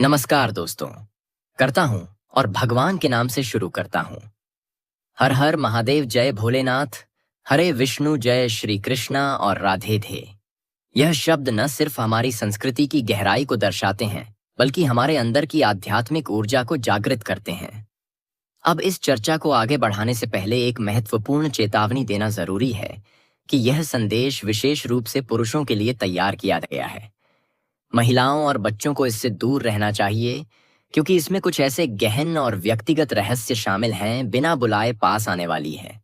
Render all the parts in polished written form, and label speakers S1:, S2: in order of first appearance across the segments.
S1: नमस्कार दोस्तों। करता हूँ और भगवान के नाम से शुरू करता हूँ। हर हर महादेव, जय भोलेनाथ। हरे विष्णु, जय श्री कृष्णा और राधे थे। यह शब्द न सिर्फ हमारी संस्कृति की गहराई को दर्शाते हैं, बल्कि हमारे अंदर की आध्यात्मिक ऊर्जा को जागृत करते हैं। अब इस चर्चा को आगे बढ़ाने से पहले एक महत्वपूर्ण चेतावनी देना जरूरी है कि यह संदेश विशेष रूप से पुरुषों के लिए तैयार किया गया है। महिलाओं और बच्चों को इससे दूर रहना चाहिए, क्योंकि इसमें कुछ ऐसे गहन और व्यक्तिगत रहस्य शामिल हैं बिना बुलाए पास आने वाली है।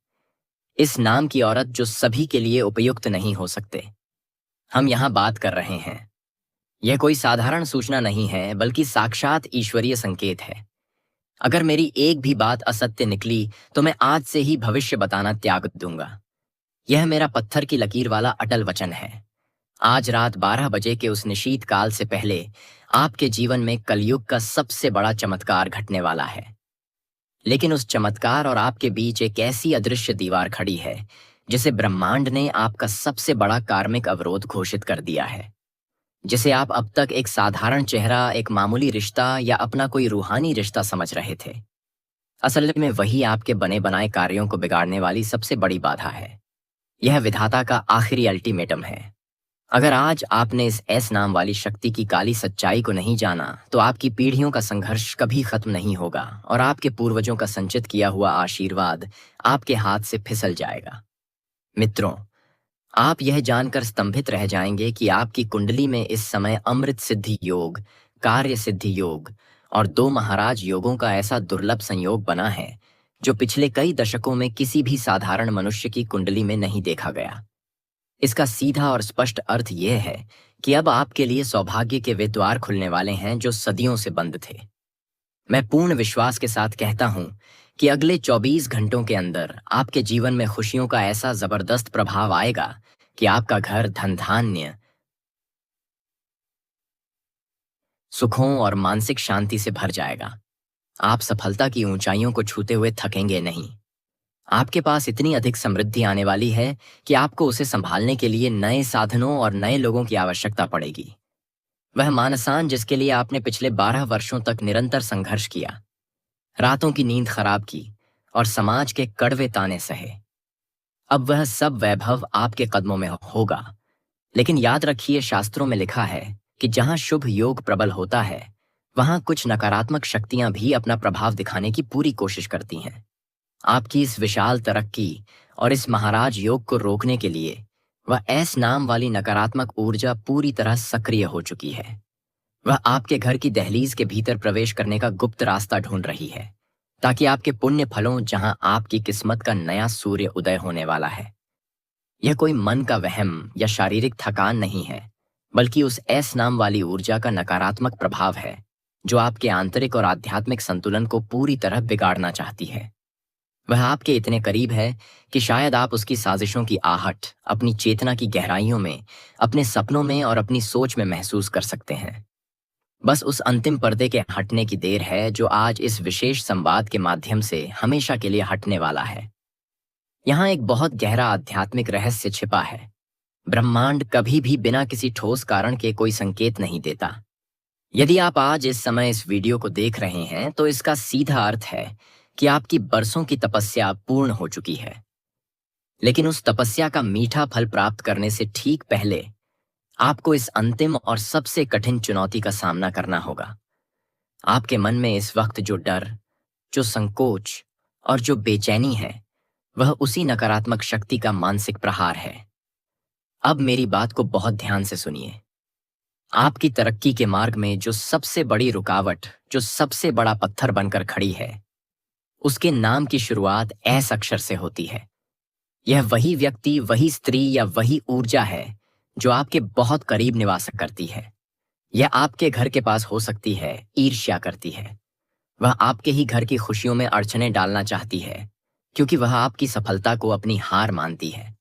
S1: इस नाम की औरत जो सभी के लिए उपयुक्त नहीं हो सकते। हम यहाँ बात कर रहे हैं। यह कोई साधारण सूचना नहीं है, बल्कि साक्षात ईश्वरीय संकेत है। अगर मेरी एक भी बात असत्य निकली तो मैं आज से ही भविष्य बताना त्याग दूंगा। यह मेरा पत्थर की लकीर वाला अटल वचन है। आज रात 12 बजे के उस निशीत काल से पहले आपके जीवन में कलयुग का सबसे बड़ा चमत्कार घटने वाला है। लेकिन उस चमत्कार और आपके बीच एक ऐसी अदृश्य दीवार खड़ी है जिसे ब्रह्मांड ने आपका सबसे बड़ा कार्मिक अवरोध घोषित कर दिया है। जिसे आप अब तक एक साधारण चेहरा, एक मामूली रिश्ता या अपना कोई रूहानी रिश्ता समझ रहे थे। असल में वही आपके बने बनाए कार्यों को बिगाड़ने वाली सबसे बड़ी बाधा है। यह विधाता का आखिरी अल्टीमेटम है। अगर आज आपने इस एस नाम वाली शक्ति की काली सच्चाई को नहीं जाना, तो आपकी पीढ़ियों का संघर्ष कभी खत्म नहीं होगा और आपके पूर्वजों का संचित किया हुआ आशीर्वाद आपके हाथ से फिसल जाएगा। मित्रों, आप यह जानकर स्तंभित रह जाएंगे कि आपकी कुंडली में इस समय अमृत सिद्धि योग, कार्य सिद्धि योग और 2 महाराज योगों का ऐसा दुर्लभ संयोग बना है जो पिछले कई दशकों में किसी भी साधारण मनुष्य की कुंडली में नहीं देखा गया। इसका सीधा और स्पष्ट अर्थ यह है कि अब आपके लिए सौभाग्य के वे द्वार खुलने वाले हैं जो सदियों से बंद थे। मैं पूर्ण विश्वास के साथ कहता हूं कि अगले 24 घंटों के अंदर आपके जीवन में खुशियों का ऐसा जबरदस्त प्रभाव आएगा कि आपका घर धन धान्य, सुखों और मानसिक शांति से भर जाएगा। आप सफलता की ऊंचाइयों को छूते हुए थकेंगे नहीं। आपके पास इतनी अधिक समृद्धि आने वाली है कि आपको उसे संभालने के लिए नए साधनों और नए लोगों की आवश्यकता पड़ेगी। वह मानसान जिसके लिए आपने पिछले 12 वर्षों तक निरंतर संघर्ष किया, रातों की नींद खराब की और समाज के कड़वे ताने सहे, अब वह सब वैभव आपके कदमों में होगा। लेकिन याद रखिए, शास्त्रों में लिखा है कि जहां शुभ योग प्रबल होता है, वहां कुछ नकारात्मक शक्तियां भी अपना प्रभाव दिखाने की पूरी कोशिश करती हैं। आपकी इस विशाल तरक्की और इस महाराज योग को रोकने के लिए वह एस नाम वाली नकारात्मक ऊर्जा पूरी तरह सक्रिय हो चुकी है। वह आपके घर की दहलीज के भीतर प्रवेश करने का गुप्त रास्ता ढूंढ रही है, ताकि आपके पुण्य फलों, जहां आपकी किस्मत का नया सूर्य उदय होने वाला है। यह कोई मन का वहम या शारीरिक थकान नहीं है, बल्कि उस एस नाम वाली ऊर्जा का नकारात्मक प्रभाव है जो आपके आंतरिक और आध्यात्मिक संतुलन को पूरी तरह बिगाड़ना चाहती है। वह आपके इतने करीब है कि शायद आप उसकी साजिशों की आहट अपनी चेतना की गहराइयों में, अपने सपनों में और अपनी सोच में महसूस कर सकते हैं। बस उस अंतिम पर्दे के हटने की देर है जो आज इस विशेष संवाद के माध्यम से हमेशा के लिए हटने वाला है। यहाँ एक बहुत गहरा आध्यात्मिक रहस्य छिपा है। ब्रह्मांड कभी भी बिना किसी ठोस कारण के कोई संकेत नहीं देता। यदि आप आज इस समय इस वीडियो को देख रहे हैं, तो इसका सीधा अर्थ है कि आपकी बरसों की तपस्या पूर्ण हो चुकी है। लेकिन उस तपस्या का मीठा फल प्राप्त करने से ठीक पहले आपको इस अंतिम और सबसे कठिन चुनौती का सामना करना होगा। आपके मन में इस वक्त जो डर, जो संकोच और जो बेचैनी है, वह उसी नकारात्मक शक्ति का मानसिक प्रहार है। अब मेरी बात को बहुत ध्यान से सुनिए। आपकी तरक्की के मार्ग में जो सबसे बड़ी रुकावट, जो सबसे बड़ा पत्थर बनकर खड़ी है, उसके नाम की शुरुआत एस अक्षर से होती है। यह वही व्यक्ति, वही स्त्री या वही ऊर्जा है जो आपके बहुत करीब निवास करती है। यह आपके घर के पास हो सकती है, ईर्ष्या करती है। वह आपके ही घर की खुशियों में अड़चनें डालना चाहती है, क्योंकि वह आपकी सफलता को अपनी हार मानती है।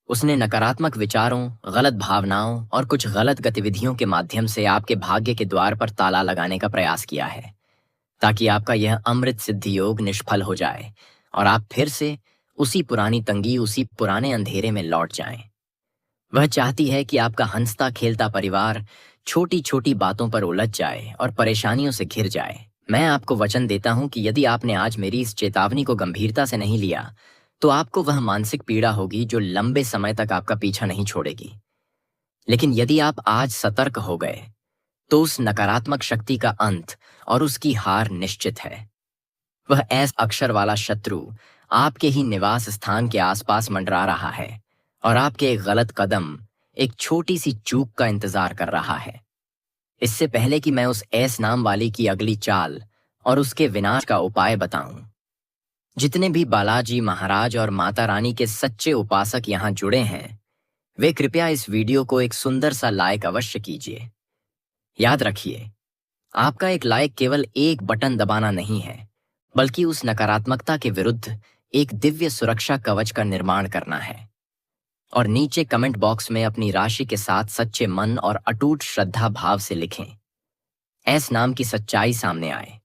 S1: उसने नकारात्मक विचारों, गलत भावनाओं और कुछ गलत गतिविधियों के माध्यम से आपके भाग्य के द्वार पर ताला लगाने का प्रयास किया है, ताकि आपका यह अमृत सिद्धि योग निष्फल हो जाए और आप फिर से उसी पुरानी तंगी, उसी पुराने अंधेरे में लौट जाएं। वह चाहती है कि आपका हंसता खेलता परिवार छोटी छोटी बातों पर उलझ जाए और परेशानियों से घिर जाए। मैं आपको वचन देता हूं कि यदि आपने आज मेरी इस चेतावनी को गंभीरता से नहीं लिया, तो आपको वह मानसिक पीड़ा होगी जो लंबे समय तक आपका पीछा नहीं छोड़ेगी। लेकिन यदि आप आज सतर्क हो गए, तो उस नकारात्मक शक्ति का अंत और उसकी हार निश्चित है। वह ऐसा अक्षर वाला शत्रु आपके ही निवास स्थान के आसपास मंडरा रहा है और आपके एक गलत कदम, एक छोटी सी चूक का इंतजार कर रहा है। इससे पहले कि मैं उस एस नाम वाली की अगली चाल और उसके विनाश का उपाय बताऊं, जितने भी बालाजी महाराज और माता रानी के सच्चे उपासक यहां जुड़े हैं, वे कृपया इस वीडियो को एक सुंदर सा लाइक अवश्य कीजिए। याद रखिए, आपका एक लाइक केवल एक बटन दबाना नहीं है, बल्कि उस नकारात्मकता के विरुद्ध एक दिव्य सुरक्षा कवच का निर्माण करना है। और नीचे कमेंट बॉक्स में अपनी राशि के साथ सच्चे मन और अटूट श्रद्धा भाव से लिखें, ऐस नाम की सच्चाई सामने आए।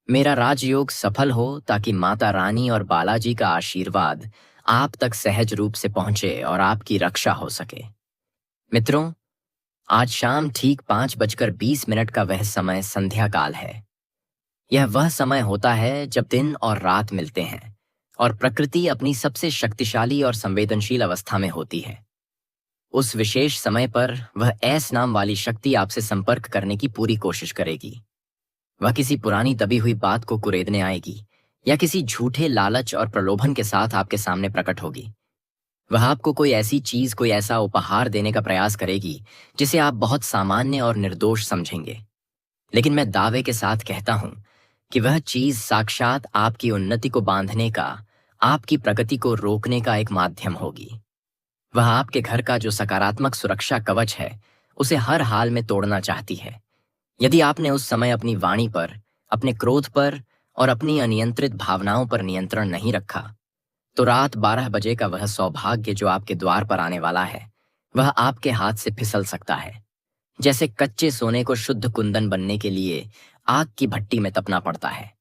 S1: मेरा राजयोग सफल हो, ताकि माता रानी और बालाजी का आशीर्वाद आप तक सहज रूप से पहुंचे और आपकी रक्षा हो सके। मित्रों, आज शाम ठीक 5:20 का वह समय संध्या काल है। यह वह समय होता है जब दिन और रात मिलते हैं और प्रकृति अपनी सबसे शक्तिशाली और संवेदनशील अवस्था में होती है। उस विशेष समय पर वह ऐस नाम वाली शक्ति आपसे संपर्क करने की पूरी कोशिश करेगी। वह किसी पुरानी दबी हुई बात को कुरेदने आएगी या किसी झूठे लालच और प्रलोभन के साथ आपके सामने प्रकट होगी। वह आपको कोई ऐसी चीज, कोई ऐसा उपहार देने का प्रयास करेगी जिसे आप बहुत सामान्य और निर्दोष समझेंगे। लेकिन मैं दावे के साथ कहता हूं कि वह चीज साक्षात आपकी उन्नति को बांधने का, आपकी प्रगति को रोकने का एक माध्यम होगी। वह आपके घर का जो सकारात्मक सुरक्षा कवच है, उसे हर हाल में तोड़ना चाहती है। यदि आपने उस समय अपनी वाणी पर, अपने क्रोध पर और अपनी अनियंत्रित भावनाओं पर नियंत्रण नहीं रखा, तो रात 12 बजे का वह सौभाग्य जो आपके द्वार पर आने वाला है, वह आपके हाथ से फिसल सकता है। जैसे कच्चे सोने को शुद्ध कुंदन बनने के लिए आग की भट्टी में तपना पड़ता है,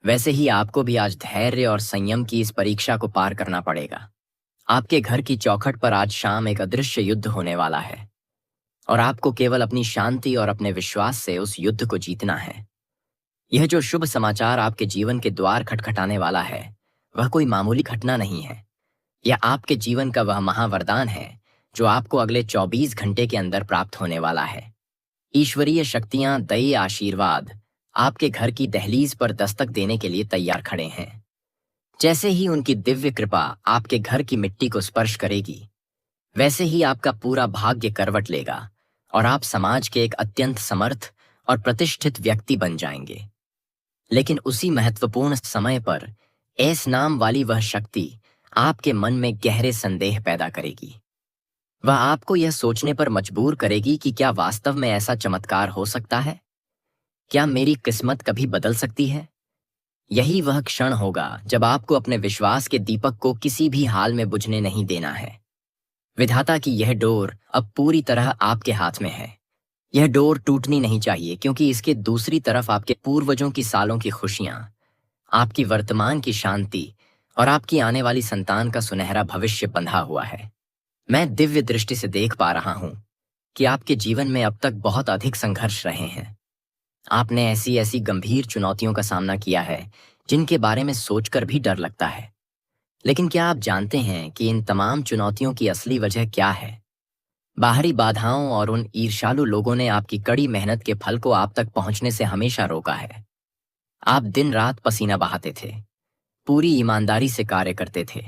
S1: वैसे ही आपको भी आज धैर्य और संयम की इस परीक्षा को पार करना पड़ेगा। आपके घर की चौखट पर आज शाम एक अदृश्य युद्ध होने वाला है और आपको केवल अपनी शांति और अपने विश्वास से उस युद्ध को जीतना है। यह जो शुभ समाचार आपके जीवन के द्वार खटखटाने वाला है, वह कोई मामूली घटना नहीं है। यह आपके जीवन का वह महावरदान है जो आपको अगले 24 घंटे के अंदर प्राप्त होने वाला है। ईश्वरीय शक्तियां, दया, आशीर्वाद आपके घर की दहलीज पर दस्तक देने के लिए तैयार खड़े हैं। जैसे ही उनकी दिव्य कृपा आपके घर की मिट्टी को स्पर्श करेगी, वैसे ही आपका पूरा भाग्य करवट लेगा और आप समाज के एक अत्यंत समर्थ और प्रतिष्ठित व्यक्ति बन जाएंगे। लेकिन उसी महत्वपूर्ण समय पर ऐस नाम वाली वह शक्ति आपके मन में गहरे संदेह पैदा करेगी। वह आपको यह सोचने पर मजबूर करेगी कि क्या वास्तव में ऐसा चमत्कार हो सकता है? क्या मेरी किस्मत कभी बदल सकती है? यही वह क्षण होगा जब आपको अपने विश्वास के दीपक को किसी भी हाल में बुझने नहीं देना है। विधाता की यह डोर अब पूरी तरह आपके हाथ में है। यह डोर टूटनी नहीं चाहिए, क्योंकि इसके दूसरी तरफ आपके पूर्वजों की सालों की खुशियां, आपकी वर्तमान की शांति और आपकी आने वाली संतान का सुनहरा भविष्य बंधा हुआ है। मैं दिव्य दृष्टि से देख पा रहा हूं कि आपके जीवन में अब तक बहुत अधिक संघर्ष रहे हैं। आपने ऐसी ऐसी गंभीर चुनौतियों का सामना किया है जिनके बारे में सोचकर भी डर लगता है। लेकिन क्या आप जानते हैं कि इन तमाम चुनौतियों की असली वजह क्या है? बाहरी बाधाओं और उन ईर्ष्यालु लोगों ने आपकी कड़ी मेहनत के फल को आप तक पहुंचने से हमेशा रोका है। आप दिन रात पसीना बहाते थे, पूरी ईमानदारी से कार्य करते थे,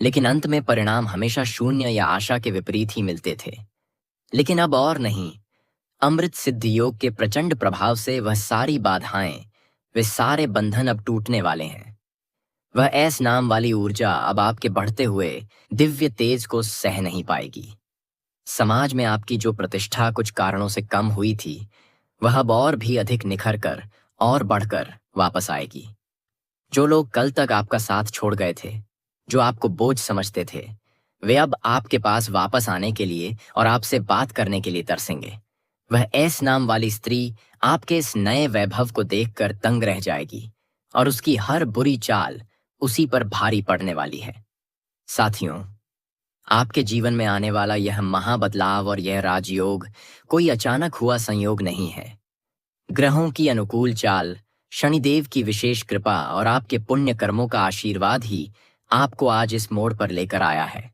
S1: लेकिन अंत में परिणाम हमेशा शून्य या आशा के विपरीत ही मिलते थे। लेकिन अब और नहीं। अमृत सिद्ध योग के प्रचंड प्रभाव से वह सारी बाधाएं, वे सारे बंधन अब टूटने वाले हैं। वह ऐस नाम वाली ऊर्जा अब आपके बढ़ते हुए दिव्य तेज को सह नहीं पाएगी। समाज में आपकी जो प्रतिष्ठा कुछ कारणों से कम हुई थी, वह अब और भी अधिक निखर कर और बढ़कर वापस आएगी। जो लोग कल तक आपका साथ छोड़ गए थे, जो आपको बोझ समझते थे, वे अब आपके पास वापस आने के लिए और आपसे बात करने के लिए तरसेंगे। वह ऐस नाम वाली स्त्री आपके इस नए वैभव को देखकर दंग रह जाएगी और उसकी हर बुरी चाल उसी पर भारी पड़ने वाली है। साथियों, आपके जीवन में आने वाला यह महाबदलाव और यह राजयोग कोई अचानक हुआ संयोग नहीं है। ग्रहों की अनुकूल चाल, शनिदेव की विशेष कृपा और आपके पुण्य कर्मों का आशीर्वाद ही आपको आज इस मोड़ पर लेकर आया है।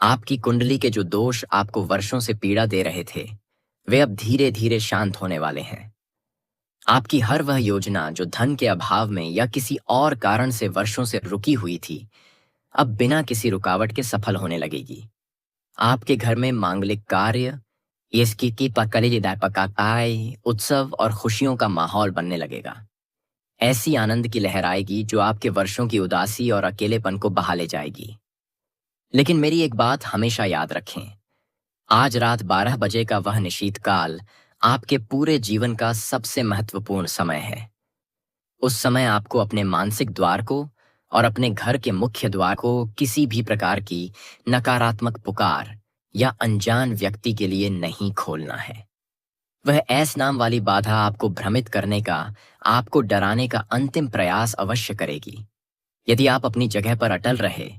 S1: आपकी कुंडली के जो दोष आपको वर्षों से पीड़ा दे रहे थे, वे अब धीरे धीरे शांत होने वाले हैं। आपकी हर वह योजना जो धन के अभाव में या किसी और कारण से वर्षों से रुकी हुई थी, अब बिना किसी रुकावट के सफल होने लगेगी। आपके घर में मांगलिक कार्य, इसकी की पकाई उत्सव और खुशियों का माहौल बनने लगेगा। ऐसी आनंद की लहर आएगी जो आपके वर्षों की उदासी और अकेलेपन को बहा ले जाएगी। लेकिन मेरी एक बात हमेशा याद रखें, आज रात 12 बजे का वह निशीत काल आपके पूरे जीवन का सबसे महत्वपूर्ण समय है। उस समय आपको अपने मानसिक द्वार को और अपने घर के मुख्य द्वार को किसी भी प्रकार की नकारात्मक पुकार या अनजान व्यक्ति के लिए नहीं खोलना है। वह ऐस नाम वाली बाधा आपको भ्रमित करने का, आपको डराने का अंतिम प्रयास अवश्य करेगी। यदि आप अपनी जगह पर अटल रहे,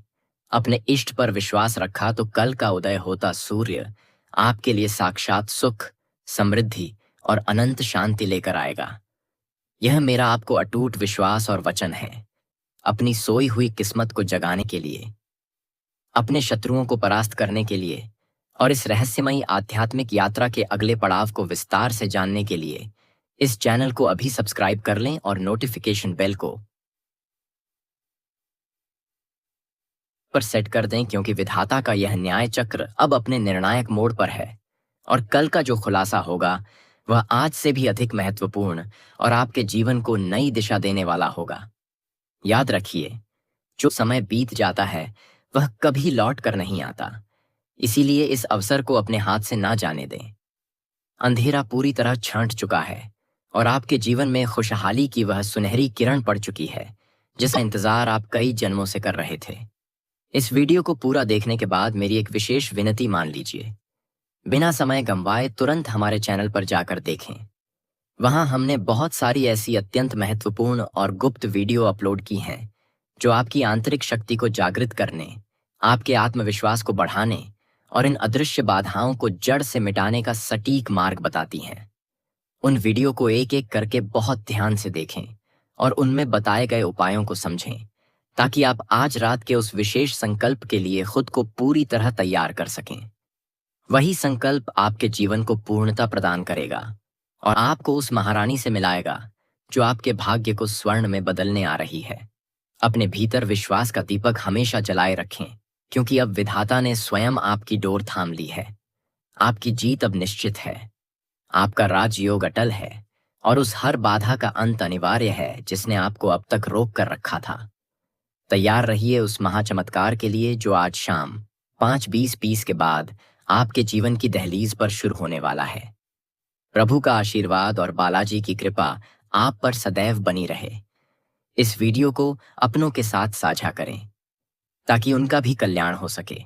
S1: अपने इष्ट पर विश्वास रखा, तो कल का उदय होता सूर्य आपके लिए साक्षात सुख, समृद्धि और अनंत शांति लेकर आएगा। यह मेरा आपको अटूट विश्वास और वचन है, अपनी सोई हुई किस्मत को जगाने के लिए, अपने शत्रुओं को परास्त करने के लिए और इस रहस्यमयी आध्यात्मिक यात्रा के अगले पड़ाव को विस्तार से जानने के लिए इस चैनल को अभी सब्सक्राइब कर लें और नोटिफिकेशन बेल को पर सेट कर दें, क्योंकि विधाता का यह न्याय चक्र अब अपने निर्णायक मोड़ पर है और कल का जो खुलासा होगा वह आज से भी अधिक महत्वपूर्ण और आपके जीवन को नई दिशा देने वाला होगा। याद रखिए, जो समय बीत जाता है वह कभी लौट कर नहीं आता, इसीलिए इस अवसर को अपने हाथ से ना जाने दें। अंधेरा पूरी तरह छंट चुका है और आपके जीवन में खुशहाली की वह सुनहरी किरण पड़ चुकी है जिसका इंतजार आप कई जन्मों से कर रहे थे। इस वीडियो को पूरा देखने के बाद मेरी एक विशेष विनती मान लीजिए। बिना समय गंवाए तुरंत हमारे चैनल पर जाकर देखें। वहां हमने बहुत सारी ऐसी अत्यंत महत्वपूर्ण और गुप्त वीडियो अपलोड की हैं जो आपकी आंतरिक शक्ति को जागृत करने, आपके आत्मविश्वास को बढ़ाने और इन अदृश्य बाधाओं को जड़ से मिटाने का सटीक मार्ग बताती हैं। उन वीडियो को एक एक करके बहुत ध्यान से देखें और उनमें बताए गए उपायों को समझें, ताकि आप आज रात के उस विशेष संकल्प के लिए खुद को पूरी तरह तैयार कर सकें। वही संकल्प आपके जीवन को पूर्णता प्रदान करेगा और आपको उस महारानी से मिलाएगा जो आपके भाग्य को स्वर्ण में बदलने आ रही है। अपने भीतर विश्वास का दीपक हमेशा जलाए रखें, क्योंकि अब विधाता ने स्वयं आपकी डोर थाम ली है। आपकी जीत अब निश्चित है। आपका राजयोग अटल है और उस हर बाधा का अंत अनिवार्य है जिसने आपको अब तक रोक कर रखा था। तैयार रहिए उस महाचमत्कार के लिए जो आज शाम 5:20 के बाद आपके जीवन की दहलीज पर शुरू होने वाला है। प्रभु का आशीर्वाद और बालाजी की कृपा आप पर सदैव बनी रहे। इस वीडियो को अपनों के साथ साझा करें ताकि उनका भी कल्याण हो सके।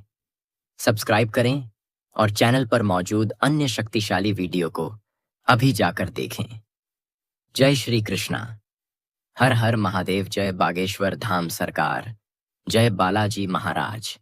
S1: सब्सक्राइब करें और चैनल पर मौजूद अन्य शक्तिशाली वीडियो को अभी जाकर देखें। जय श्री कृष्णा। हर हर महादेव। जय बागेश्वर धाम सरकार। जय बालाजी महाराज।